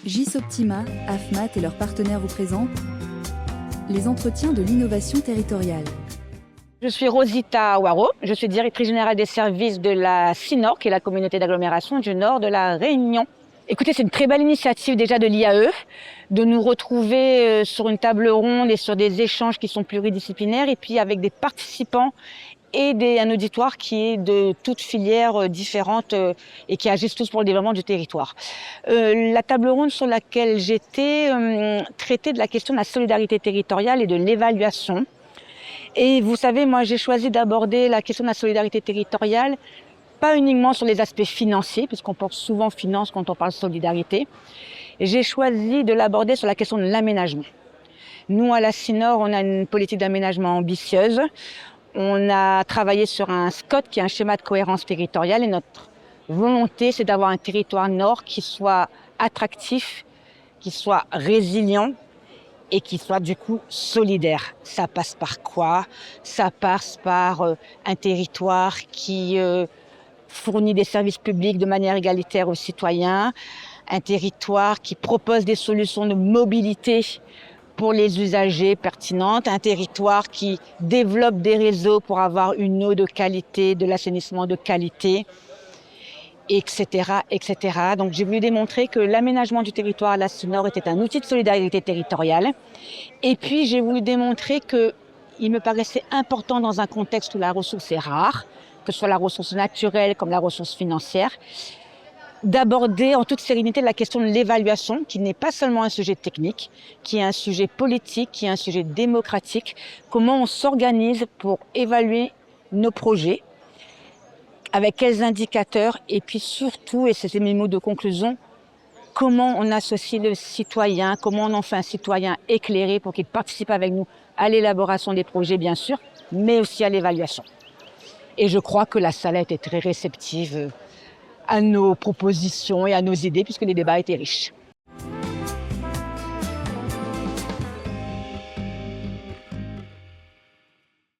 GIS Optima, AFMAT et leurs partenaires vous présentent les entretiens de l'innovation territoriale. Je suis Rosita Waro, je suis directrice générale des services de la CINOR, qui est la communauté d'agglomération du nord de la Réunion. Écoutez, c'est une très belle initiative déjà de l'IAE, de nous retrouver sur une table ronde et sur des échanges qui sont pluridisciplinaires et puis avec des participants et un auditoire qui est de toutes filières différentes et qui agissent tous pour le développement du territoire. La table ronde sur laquelle j'étais traitait de la question de la solidarité territoriale et de l'évaluation. Et vous savez, moi j'ai choisi d'aborder la question de la solidarité territoriale pas uniquement sur les aspects financiers, puisqu'on pense souvent finance quand on parle solidarité. J'ai choisi de l'aborder sur la question de l'aménagement. Nous, à la CINOR, on a une politique d'aménagement ambitieuse. On a travaillé sur un SCOT, qui est un schéma de cohérence territoriale, et notre volonté, c'est d'avoir un territoire nord qui soit attractif, qui soit résilient et qui soit du coup solidaire. Ça passe par quoi? Ça passe par un territoire qui fournit des services publics de manière égalitaire aux citoyens, un territoire qui propose des solutions de mobilité pour les usagers pertinentes, un territoire qui développe des réseaux pour avoir une eau de qualité, de l'assainissement de qualité, etc., etc. Donc j'ai voulu démontrer que l'aménagement du territoire à la CINOR était un outil de solidarité territoriale. Et puis j'ai voulu démontrer qu'il me paraissait important dans un contexte où la ressource est rare, que ce soit la ressource naturelle comme la ressource financière, d'aborder en toute sérénité la question de l'évaluation, qui n'est pas seulement un sujet technique, qui est un sujet politique, qui est un sujet démocratique. Comment on s'organise pour évaluer nos projets, avec quels indicateurs, et puis surtout, et c'est mes mots de conclusion, comment on associe le citoyen, comment on en fait un citoyen éclairé pour qu'il participe avec nous à l'élaboration des projets, bien sûr, mais aussi à l'évaluation. Et je crois que la salle a été très réceptive à nos propositions et à nos idées, puisque les débats étaient riches.